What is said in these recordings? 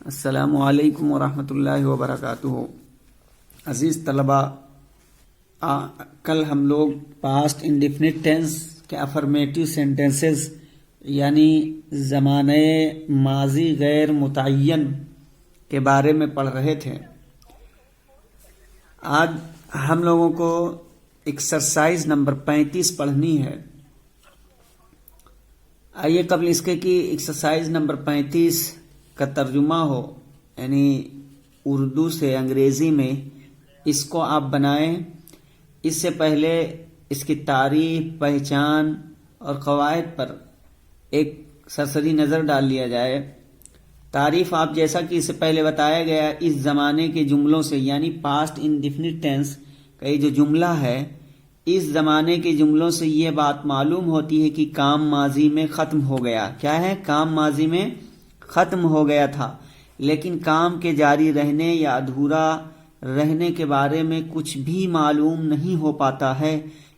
अस्सलामुअलैकुम वरहमतुल्लाहि वबरकातुहू। अज़ीज़ तलबा, कल हम लोग पास्ट इंडेफिनिट टेंस के अफर्मेटिव सेंटेंसेस यानी ज़माने माजी गैर मुतय्यन के बारे में पढ़ रहे थे। आज हम लोगों को एक्सरसाइज नंबर 35 पढ़नी है। आइए कबल इसके कि एक्सरसाइज नंबर 35 का तर्जुमा हो, यानी उर्दू से अंग्रेज़ी में इसको आप बनाएं। इससे पहले इसकी तारीफ, पहचान और क़वायद पर एक सरसरी नज़र डाल लिया जाए। तारीफ आप जैसा कि इससे पहले बताया गया, इस ज़माने के जुमलों से यानी पास्ट इंडेफिनिट टेंस का ये जो जुमला है, इस ज़माने के जुमलों से ये बात मालूम होती है कि काम माजी में ख़त्म हो गया। क्या है? काम माजी में ख़त्म हो गया था, लेकिन काम के जारी रहने या अधूरा रहने के बारे में कुछ भी मालूम नहीं हो पाता है।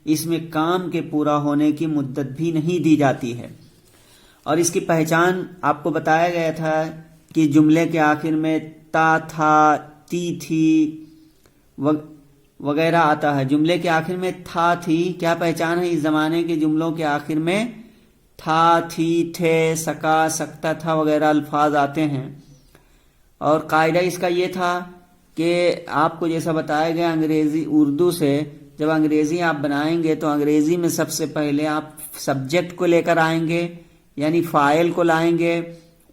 इसमें काम के पूरा होने की मुद्दत भी नहीं दी जाती है। और इसकी पहचान आपको बताया गया था कि जुमले के आखिर में ता, था, ती, थी वगैरह आता है। जुमले के आखिर में था, थी, क्या पहचान है? इस ज़माने के जुमलों के आखिर में था, थी, थे, सका, सकता था वगैरह अल्फाज आते हैं। और कायदा इसका ये था कि आपको जैसा बताया गया अंग्रेज़ी उर्दू से, जब अंग्रेज़ी आप बनाएंगे तो अंग्रेज़ी में सबसे पहले आप सब्जेक्ट को लेकर आएंगे, यानी फ़ाइल को लाएंगे।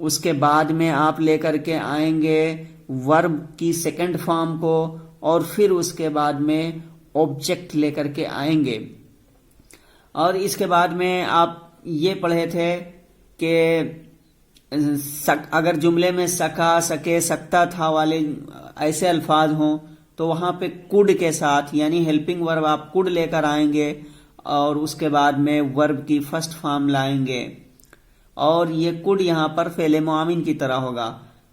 उसके बाद में आप लेकर के आएंगे वर्ब की सेकंड फॉर्म को, और फिर उसके बाद में ऑब्जेक्ट लेकर के आएंगे। और इसके बाद में आप ये पढ़े थे कि अगर जुमले में सका, सके, सकता था वाले ऐसे अल्फाज हों तो वहाँ पे कुड के साथ यानी हेल्पिंग वर्ब आप कुड लेकर आएंगे, और उसके बाद में वर्ब की फर्स्ट फॉर्म लाएंगे, और ये कुड यहाँ पर फेले मुआमिन की तरह होगा।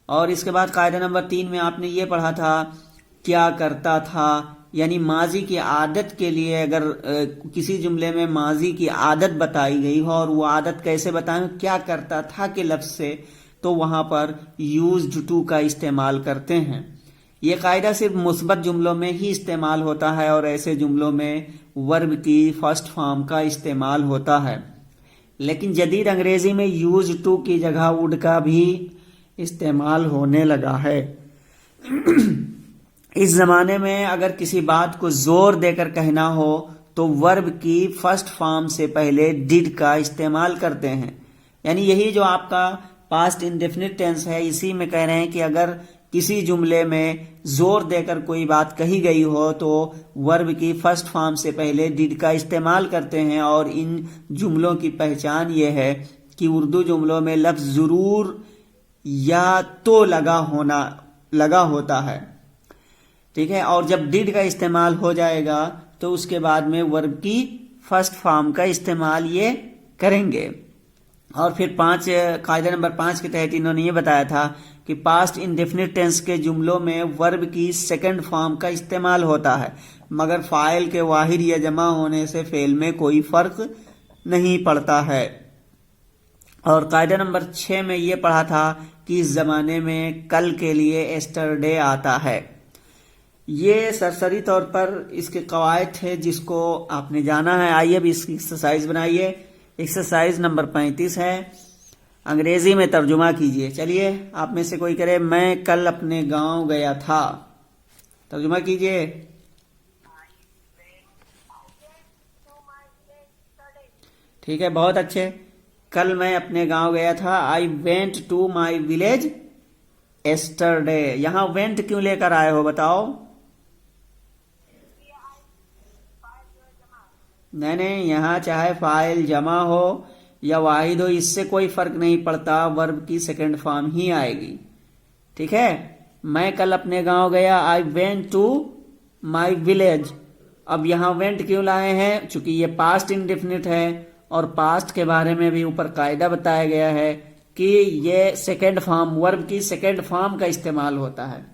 और इसके बाद कायदा नंबर 3 में आपने ये पढ़ा था क्या करता था, यानी माजी की आदत के लिए अगर किसी जुमले में माजी की आदत बताई गई हो, और वो आदत कैसे बताएं? क्या करता था के लफ्ज से, तो वहां पर यूज्ड टू का इस्तेमाल करते हैं। ये कायदा सिर्फ मुस्बत जुमलों में ही इस्तेमाल होता है, और ऐसे जुमलों में वर्ब की फर्स्ट फॉर्म का इस्तेमाल होता है। लेकिन जदीद अंग्रेजी में यूज्ड टू की जगह वुड का भी इस्तेमाल होने लगा है। इस जमाने में अगर किसी बात को जोर देकर कहना हो तो वर्ब की फर्स्ट फॉर्म से पहले डिड का इस्तेमाल करते हैं। यानी यही जो आपका पास्ट इंडेफिनिट टेंस है, इसी में कह रहे हैं कि अगर किसी जुमले में जोर देकर कोई बात कही गई हो तो वर्ब की फर्स्ट फॉर्म से पहले डिड का इस्तेमाल करते हैं। और इन जुमलों की पहचान ये है कि उर्दू जुमलों में लफ्ज जरूर या तो लगा होता है, ठीक है। और जब डिड का इस्तेमाल हो जाएगा तो उसके बाद में वर्ब की फर्स्ट फॉर्म का इस्तेमाल ये करेंगे। और फिर कायदा नंबर 5 के तहत इन्होंने ये बताया था कि पास्ट इंडेफिनिट टेंस के जुमलों में वर्ब की सेकंड फॉर्म का इस्तेमाल होता है, मगर फाइल के वाहिद या जमा होने से फेल में कोई फर्क नहीं पड़ता है। और कायदा नंबर 6 में ये पढ़ा था कि इस जमाने में कल के लिए एस्टरडे आता है। ये सरसरी तौर पर इसके कवायद थे जिसको आपने जाना है। आइए अब इसकी एक्सरसाइज बनाइए। एक्सरसाइज नंबर 35 है, अंग्रेजी में तर्जुमा कीजिए। चलिए आप में से कोई करे, मैं कल अपने गांव गया था। तर्जुमा कीजिए। ठीक है, बहुत अच्छे। कल मैं अपने गांव गया था। I went to my village yesterday. यहां वेंट क्यों लेकर आए हो बताओ? नहीं, यहां चाहे फाइल जमा हो या वाहिद हो, इससे कोई फर्क नहीं पड़ता, वर्ब की सेकंड फॉर्म ही आएगी, ठीक है। मैं कल अपने गांव गया, I went to my village. अब यहां वेंट क्यों लाए हैं? चूंकि ये पास्ट इंडेफिनिट है, और पास्ट के बारे में भी ऊपर कायदा बताया गया है कि ये सेकंड फॉर्म, वर्ब की सेकंड फॉर्म का इस्तेमाल होता है।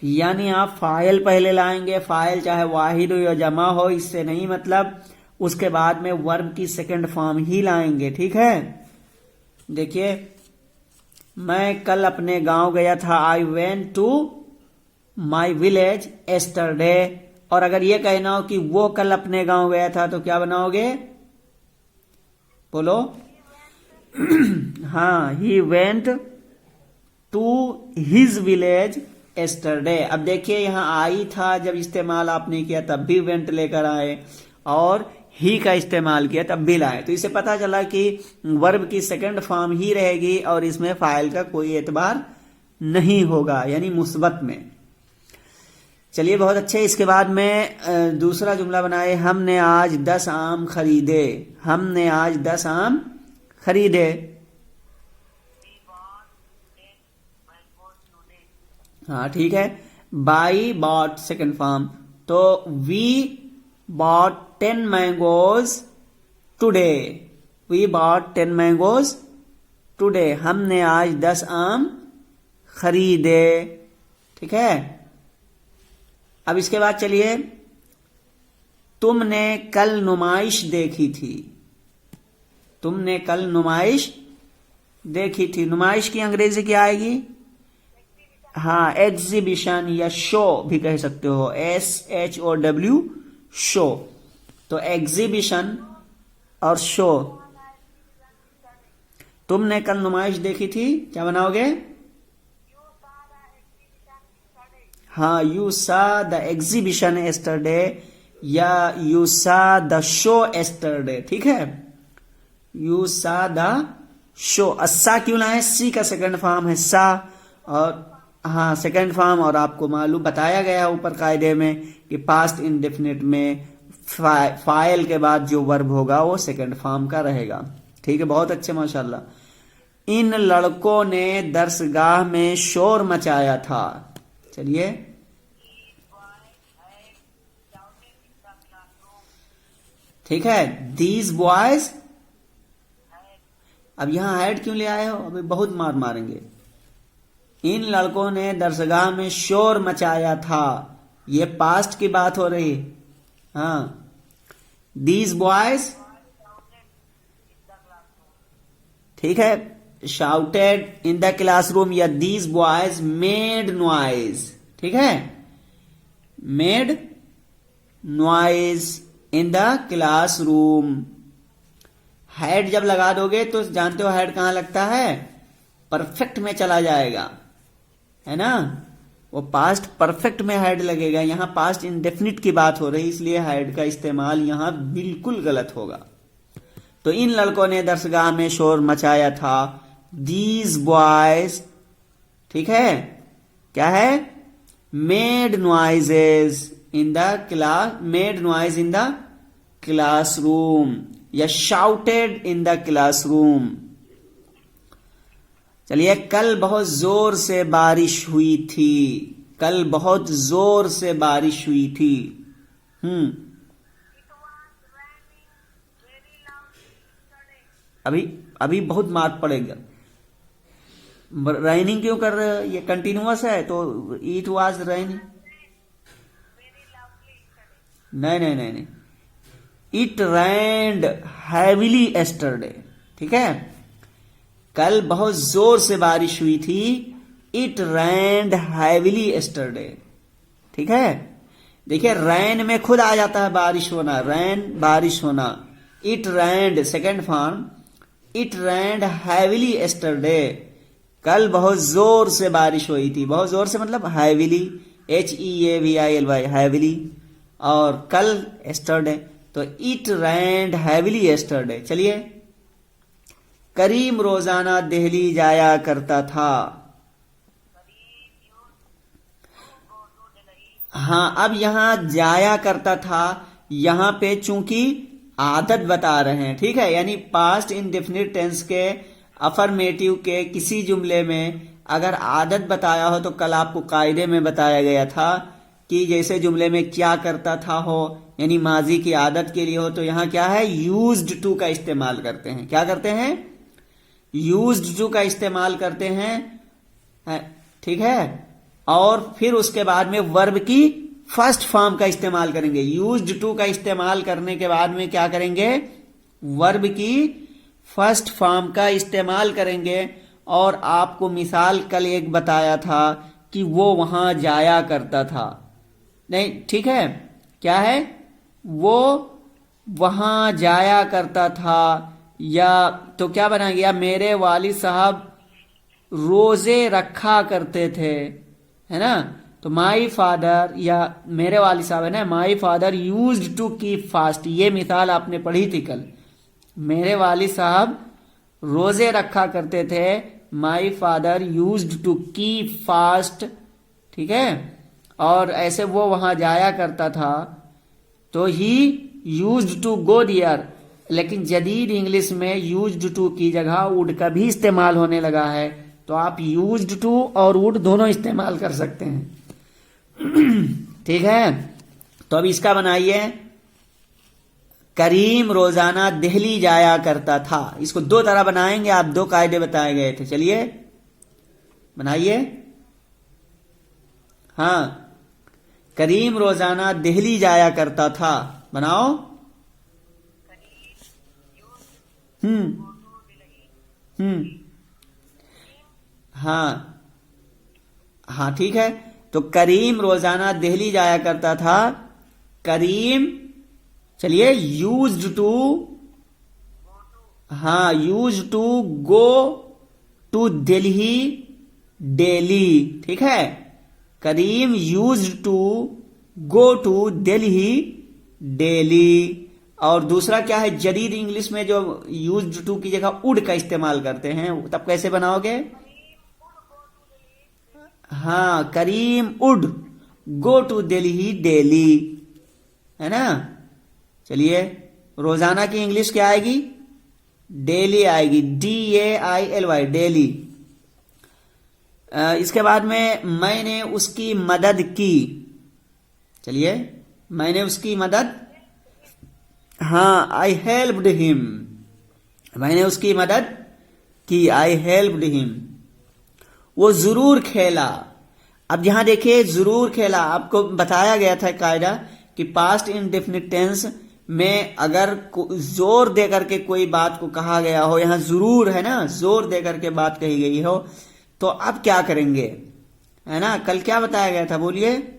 यानी आप फाइल पहले लाएंगे, फाइल चाहे वाहिद हो या जमा हो, इससे नहीं मतलब, उसके बाद में वर्ब की सेकंड फॉर्म ही लाएंगे, ठीक है। देखिए मैं कल अपने गांव गया था। I went to my village yesterday. और अगर ये कहना हो कि वो कल अपने गांव गया था तो क्या बनाओगे? बोलो। हाँ, he went to his village yesterday. अब देखिए यहां आई था, जब इस्तेमाल आपने किया तब भी वेंट लेकर आए, और ही का इस्तेमाल किया तब भी लाए। तो इससे पता चला कि वर्ब की सेकंड फॉर्म ही रहेगी और इसमें फाइल का कोई एतबार नहीं होगा, यानी मुस्बत में। चलिए, बहुत अच्छे। इसके बाद में दूसरा जुमला बनाए। हमने आज 10 आम खरीदे। हमने आज 10 आम खरीदे। हाँ, ठीक है। बाई बॉट सेकंड फॉर्म, तो we bought 10 mangoes today. We bought 10 mangoes today. हमने आज 10 आम खरीदे। ठीक है। अब इसके बाद चलिए, तुमने कल नुमाइश देखी थी। तुमने कल नुमाइश देखी थी। नुमाइश की अंग्रेजी क्या आएगी? हाँ, एग्जीबिशन या शो भी कह सकते हो, SHOW, शो। तो एग्जीबिशन और शो। तुमने कल नुमाइश देखी थी, क्या बनाओगे? हाँ, यू सा द एग्जीबिशन एस्टरडे या यू सा द शो एस्टरडे। ठीक है, यू सा द शो। अस्सा क्यों लाए? सी का सेकंड फॉर्म है सा, और हाँ सेकंड फॉर्म, और आपको मालूम बताया गया है ऊपर कायदे में कि पास्ट इंडेफिनिट में फाइल के बाद जो वर्ब होगा वो सेकंड फॉर्म का रहेगा। ठीक है, बहुत अच्छे, माशाल्लाह। इन लड़कों ने दरसगाह में शोर मचाया था। चलिए, ठीक है। दीज बॉयज, अब यहां हैड क्यों ले आए हो? अभी बहुत मार मारेंगे। इन लड़कों ने दरसगाह में शोर मचाया था, ये पास्ट की बात हो रही। हाँ, दीज बॉयज, ठीक है, शाउटेड इन द क्लासरूम या दीज बॉयज मेड नॉइज। ठीक है, made noise in the classroom. Had जब लगा दोगे तो जानते हो हैड कहां लगता है? परफेक्ट में चला जाएगा, है ना। वो पास्ट परफेक्ट में हैड लगेगा। यहां पास्ट इंडेफिनिट की बात हो रही, इसलिए हैड का इस्तेमाल यहां बिल्कुल गलत होगा। तो इन लड़कों ने दरसगाह में शोर मचाया था। दीज बॉयज, ठीक है, क्या है? Made noises in the class, made noise in the classroom या शाउटेड इन द क्लासरूम। चलिए, कल बहुत जोर से बारिश हुई थी। कल बहुत जोर से बारिश हुई थी। अभी बहुत मार पड़ेगा। रेनिंग क्यों कर रहे हो? ये कंटिन्यूअस है, तो इट वाज रेनिंग। नहीं नहीं नहीं नहीं, इट रेन्ड हैविली एस्टरडे। ठीक है, कल बहुत जोर से बारिश हुई थी। It rained heavily yesterday. ठीक है, देखिए रैन में खुद आ जाता है बारिश होना, रैन बारिश होना। It rained second form, it rained heavily yesterday. कल बहुत जोर से बारिश हुई थी। बहुत जोर से मतलब हैविली, HEAVILY, हैविली, और कल एस्टरडे, तो इट रेन्ड हैविली एस्टरडे। चलिए, करीम रोजाना दिल्ली जाया करता था। हाँ, अब यहां जाया करता था, यहां पे चूंकि आदत बता रहे हैं। ठीक है, यानी पास्ट इंडेफिनिट टेंस के अफर्मेटिव के किसी जुमले में अगर आदत बताया हो तो कल आपको कायदे में बताया गया था कि जैसे जुमले में क्या करता था हो, यानी माजी की आदत के लिए हो, तो यहां क्या है? यूज्ड टू का इस्तेमाल करते हैं। क्या करते हैं? यूज्ड टू का इस्तेमाल करते हैं। ठीक है, और फिर उसके बाद में वर्ब की फर्स्ट फॉर्म का इस्तेमाल करेंगे। यूज्ड टू का इस्तेमाल करने के बाद में क्या करेंगे? वर्ब की फर्स्ट फॉर्म का इस्तेमाल करेंगे, और आपको मिसाल कल एक बताया था कि वो वहां जाया करता था। नहीं, ठीक है, क्या है, वो वहां जाया करता था, या तो क्या बनाएंगे, या मेरे वालिद साहब रोजे रखा करते थे, है ना। तो माई फादर, या मेरे वालिद साहब है ना, my father used to keep fast, ये मिसाल आपने पढ़ी थी कल। मेरे वालिद साहब रोजे रखा करते थे, my father used to keep fast, ठीक है। और ऐसे वो वहां जाया करता था, तो ही यूज्ड टू गो दियर। लेकिन जदीद इंग्लिश में यूज्ड टू की जगह वुड का भी इस्तेमाल होने लगा है, तो आप यूज्ड टू और वुड दोनों इस्तेमाल कर सकते हैं। ठीक है, तो अब इसका बनाइए, करीम रोजाना दिल्ली जाया करता था। इसको दो तरह बनाएंगे, आप दो कायदे बताए गए थे, चलिए बनाइए। हाँ, करीम रोजाना दिल्ली जाया करता था, बनाओ। हम्म हाँ हाँ, ठीक है। तो करीम रोजाना दिल्ली जाया करता था, करीम, चलिए, यूज्ड टू, हाँ, used to go to Delhi daily, ठीक है। Karim used to go to Delhi daily. और दूसरा क्या है, जदीद इंग्लिश में जो यूज्ड टू की जगह वुड का इस्तेमाल करते हैं, तब कैसे बनाओगे। हाँ, Karim would go to Delhi daily, है ना। चलिए, रोजाना की इंग्लिश क्या आएगी, डेली आएगी, DAILY, डेली। इसके बाद में मैंने उसकी मदद की, चलिए, मैंने उसकी मदद, हाँ, आई हेल्प्ड हिम, मैंने उसकी मदद की, आई हेल्प्ड हिम। वो जरूर खेला। अब यहां देखिए, जरूर खेला, आपको बताया गया था कायदा कि पास्ट इंडेफिनिट टेंस में अगर जोर देकर के कोई बात को कहा गया हो, यहां जरूर है ना, जोर देकर के बात कही गई हो, तो अब क्या करेंगे, है ना। कल क्या बताया गया था, बोलिए।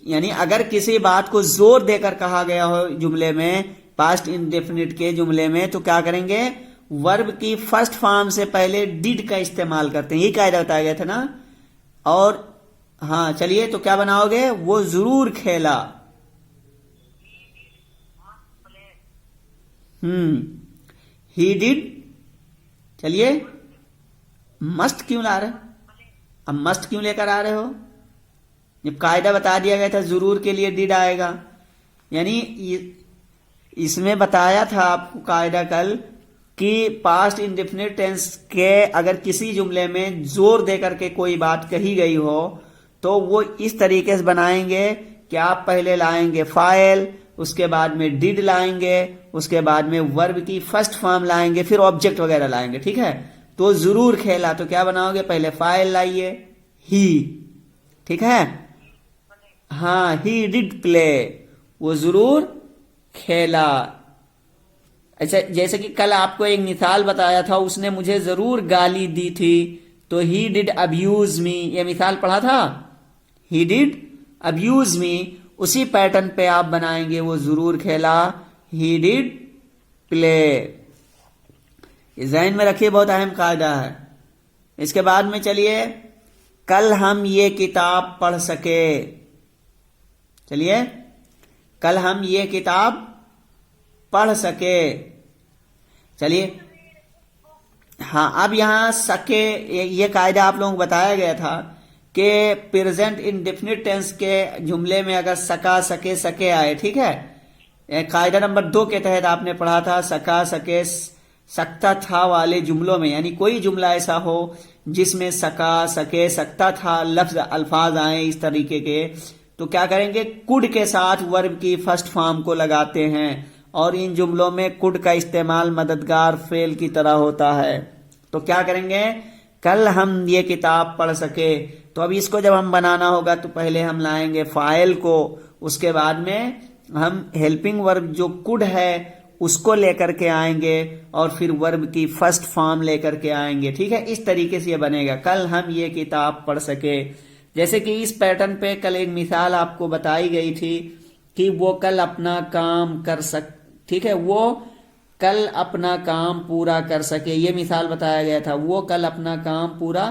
यानी अगर किसी बात को जोर देकर कहा गया हो जुमले में, पास्ट इंडेफिनिट के जुमले में, तो क्या करेंगे, वर्ब की फर्स्ट फॉर्म से पहले डिड का इस्तेमाल करते हैं, यही कायदा बताया गया था ना। और हाँ, चलिए, तो क्या बनाओगे, वो जरूर खेला। ही डिड, चलिए, मस्ट क्यों ला रहे, अब मस्ट क्यों लेकर आ रहे हो, जब कायदा बता दिया गया था जरूर के लिए डिड आएगा। यानी इसमें बताया था आपको कायदा कल कि पास्ट इंडेफिनिट टेंस के अगर किसी जुमले में जोर देकर के कोई बात कही गई हो, तो वो इस तरीके से बनाएंगे कि आप पहले लाएंगे फाइल, उसके बाद में डिड लाएंगे, उसके बाद में वर्ब की फर्स्ट फॉर्म लाएंगे, फिर ऑब्जेक्ट वगैरह लाएंगे, ठीक है। तो जरूर खेला, तो क्या बनाओगे, पहले फाइल लाइए, ही, ठीक है। हाँ, ही डिड प्ले, वो जरूर खेला। अच्छा, जैसे कि कल आपको एक मिसाल बताया था, उसने मुझे जरूर गाली दी थी, तो ही डिड अब्यूज मी, ये मिसाल पढ़ा था, ही डिड अब्यूज मी। उसी पैटर्न पे आप बनाएंगे, वो जरूर खेला, ही डिड प्ले। ज़हन में रखिए, बहुत अहम कायदा है। इसके बाद में चलिए, कल हम ये किताब पढ़ सके, चलिए, कल हम ये किताब पढ़ सके, चलिए। हाँ, अब यहां सके, ये कायदा आप लोगों को बताया गया था कि प्रेजेंट इंडेफिनिट टेंस के जुमले में अगर सका, सके, सके आए, ठीक है। कायदा नंबर 2 के तहत आपने पढ़ा था, सका, सके, सकता था वाले जुमलों में, यानी कोई जुमला ऐसा हो जिसमें सका, सके, सकता था लफ्ज, अल्फाज आए इस तरीके के, तो क्या करेंगे, कुड के साथ वर्ब की फर्स्ट फॉर्म को लगाते हैं, और इन जुमलों में कुड का इस्तेमाल मददगार फेल की तरह होता है। तो क्या करेंगे, कल हम ये किताब पढ़ सके। तो अब इसको जब हम बनाना होगा, तो पहले हम लाएंगे फाइल को, उसके बाद में हम हेल्पिंग वर्ब जो कुड है उसको लेकर के आएंगे और फिर वर्ब की फर्स्ट फॉर्म लेकर के आएंगे। ठीक है, इस तरीके से ये बनेगा, कल हम ये किताब पढ़ सके। जैसे कि इस पैटर्न पे कल एक मिसाल आपको बताई गई थी कि वो कल अपना काम कर ठीक है, वो कल अपना काम पूरा कर सके, ये मिसाल बताया गया था, वो कल अपना काम पूरा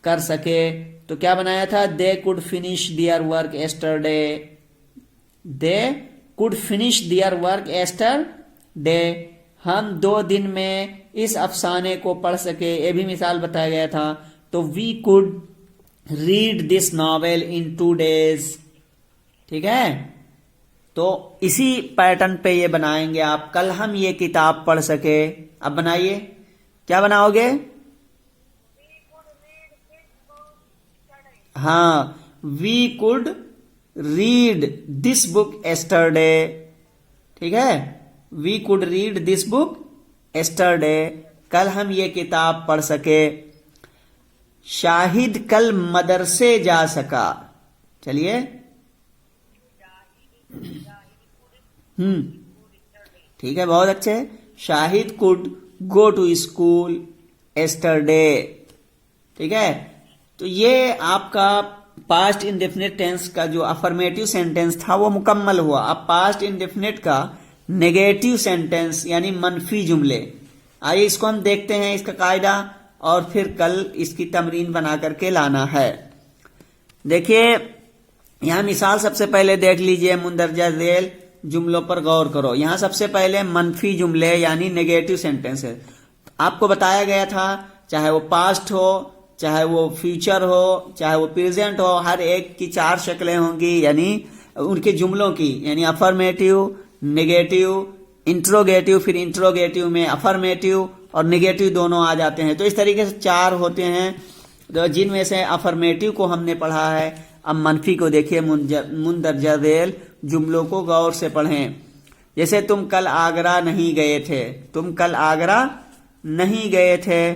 कर सके। तो क्या बनाया था, they could finish their work yesterday, they could finish their work yesterday, हम 2 दिन में इस अफसाने को पढ़ सके, ये भी मिसाल बताया गया था। तो we could read this novel in 2 days। ठीक है, तो इसी पैटर्न पे ये बनाएंगे आप, कल हम ये किताब पढ़ सके। अब बनाइए, क्या बनाओगे, हाँ, we could read this book yesterday. ठीक है, we could read this book yesterday, कल हम ये किताब पढ़ सके। शाहिद कल मदरसे जा सका, चलिए, ठीक है, बहुत अच्छे। Shahid could go to school yesterday. ठीक है, तो ये आपका पास्ट इंडेफिनिट टेंस का जो अफर्मेटिव सेंटेंस था वो मुकम्मल हुआ। अब पास्ट इंडेफिनिट का नेगेटिव सेंटेंस यानी मनफी जुमले, आइए इसको हम देखते हैं, इसका कायदा, और फिर कल इसकी तमरीन बना करके लाना है। देखिए यहां मिसाल सबसे पहले देख लीजिए, मुंदरजा झेल जुमलों पर गौर करो। यहां सबसे पहले मनफी जुमले यानी नेगेटिव सेंटेंस है। आपको बताया गया था चाहे वो पास्ट हो, चाहे वो फ्यूचर हो, चाहे वो प्रेजेंट हो, हर एक की 4 शक्लें होंगी, यानी उनके जुमलों की, यानी अफर्मेटिव, नेगेटिव, इंट्रोगेटिव, फिर इंट्रोगेटिव में अफर्मेटिव और नेगेटिव दोनों आ जाते हैं। तो इस तरीके से 4 होते हैं, तो जिनमें से अफर्मेटिव को हमने पढ़ा है। अब मनफी को देखिए, मुंदरजा झेल जुमलों को गौर से पढ़ें। जैसे तुम कल आगरा नहीं गए थे, तुम कल आगरा नहीं गए थे,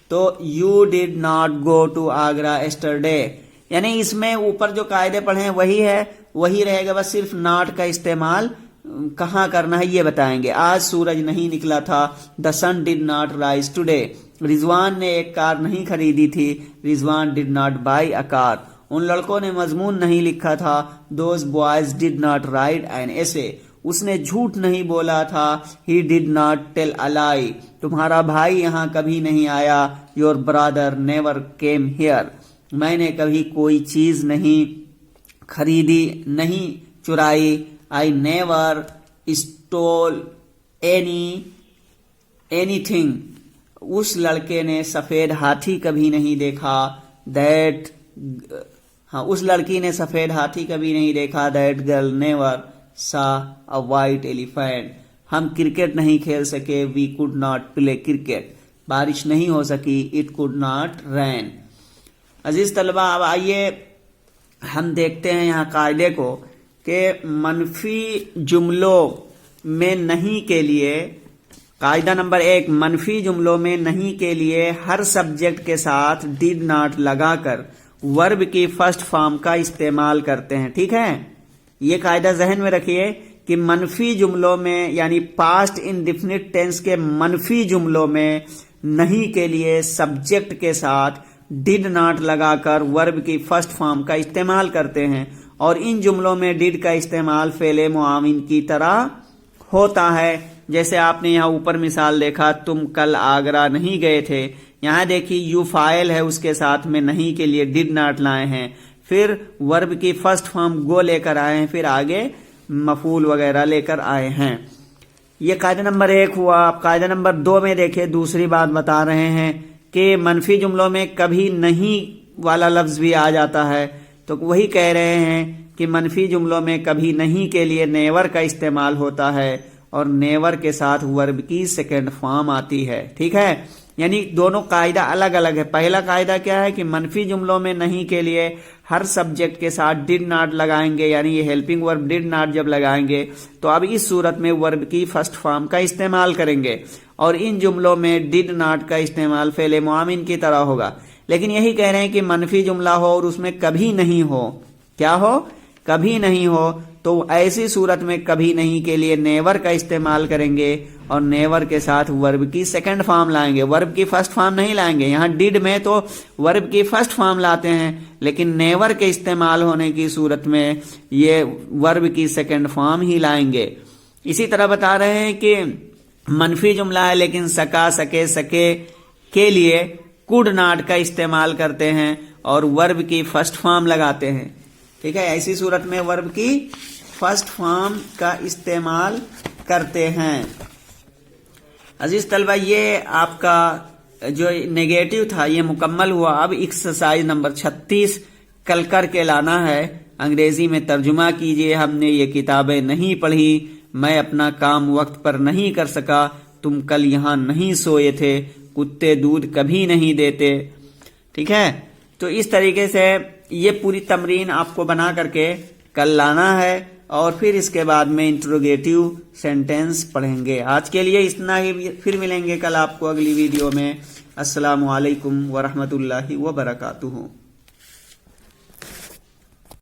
तो you did not go to Agra yesterday, यानी इसमें ऊपर जो कायदे पढ़े हैं वही है, वही रहेगा, बस सिर्फ नॉट का इस्तेमाल कहाँ करना है ये बताएंगे। आज सूरज नहीं निकला था, the sun did not rise today. Rizwan ने एक कार नहीं खरीदी थी, Rizwan did not buy a car. उन लड़कों ने मजमून नहीं लिखा था, those boys did not write an essay. उसने झूठ नहीं बोला था, he did not tell a lie. तुम्हारा भाई यहाँ कभी नहीं आया, your brother never came here. मैंने कभी कोई चीज नहीं खरीदी, नहीं चुराई, आई नेवर स्टोल एनीथिंग। उस लड़के ने सफेद हाथी कभी नहीं देखा, दैट, हाँ, उस लड़की ने सफेद हाथी कभी नहीं देखा, that girl never saw a white elephant. हम क्रिकेट नहीं खेल सके, we could not play cricket. बारिश नहीं हो सकी, इट कुड नॉट रैन। अजीज तलबा, अब आइए हम देखते हैं यहाँ कायदे को कि मनफी जुमलों में नहीं के लिए, कायदा नंबर 1, मनफी जुमलों में नहीं के लिए हर सब्जेक्ट के साथ डिड नॉट लगाकर वर्ब की फर्स्ट फॉर्म का इस्तेमाल करते हैं। ठीक है, ये कायदा जहन में रखिए कि मनफी जुमलों में यानी पास्ट इंडेफिनिट टेंस के मनफी जुमलों में नहीं के लिए सब्जेक्ट के साथ डिड नॉट लगाकर वर्ब की फर्स्ट फॉर्म का इस्तेमाल करते हैं, और इन जुमलों में डिड का इस्तेमाल फेले मुआविन की तरह होता है। जैसे आपने यहाँ ऊपर मिसाल देखा, तुम कल आगरा नहीं गए थे, यहाँ देखिए यू फाइल है, उसके साथ में नहीं के लिए डिड नॉट लाए हैं, फिर वर्ब की फर्स्ट फॉर्म गो लेकर आए हैं, फिर आगे मफूल वगैरह लेकर आए हैं। ये कायदा नंबर 1 हुआ। आप कायदा नंबर 2 में देखिए, दूसरी बात बता रहे हैं कि मनफी जुमलों में कभी नहीं वाला लफ्ज भी आ जाता है, तो वही कह रहे हैं कि मनफी जुमलों में कभी नहीं के लिए नेवर का इस्तेमाल होता है और नेवर के साथ वर्ब की सेकेंड फॉर्म आती है। ठीक है, यानी दोनों कायदा अलग अलग है। पहला कायदा क्या है कि मनफी जुमलों में नहीं के लिए हर सब्जेक्ट के साथ डिड नॉट लगाएंगे, यानी ये हेल्पिंग वर्ब डिड नॉट जब लगाएंगे तो अब इस सूरत में वर्ब की फर्स्ट फॉर्म का इस्तेमाल करेंगे, और इन जुमलों में डिड नॉट का इस्तेमाल फेले मुआमिन की तरह होगा। लेकिन यही कह रहे हैं कि मनफी जुमला हो और उसमें कभी नहीं हो, क्या हो, कभी नहीं हो, तो ऐसी सूरत में कभी नहीं के लिए नेवर का इस्तेमाल करेंगे और नेवर के साथ वर्ब की सेकंड फॉर्म लाएंगे, वर्ब की फर्स्ट फॉर्म नहीं लाएंगे। यहाँ डिड में तो वर्ब की फर्स्ट फॉर्म लाते हैं, लेकिन नेवर के इस्तेमाल होने की सूरत में ये वर्ब की सेकंड फॉर्म ही लाएंगे। इसी तरह बता रहे हैं कि मनफी जुमला है लेकिन सका, सके, सके के लिए कुड नॉट का इस्तेमाल करते हैं और वर्ब की फर्स्ट फॉर्म लगाते हैं। ठीक है, ऐसी सूरत में वर्ब की फर्स्ट फॉर्म का इस्तेमाल करते हैं। अजीज तलबा, ये आपका जो नेगेटिव था ये मुकम्मल हुआ। अब एक्सरसाइज नंबर 36 कल करके लाना है। अंग्रेजी में तर्जुमा कीजिए। हमने ये किताबें नहीं पढ़ी, मैं अपना काम वक्त पर नहीं कर सका, तुम कल यहाँ नहीं सोए थे, कुत्ते दूध कभी नहीं देते। ठीक है, तो इस तरीके से ये पूरी तमरीन आपको बना करके कल लाना है और फिर इसके बाद में इंट्रोगेटिव सेंटेंस पढ़ेंगे। आज के लिए इतना ही, फिर मिलेंगे कल आपको अगली वीडियो में। अस्सलामु अलैकुम वरहमतुल्लाहि वबरकातुहू।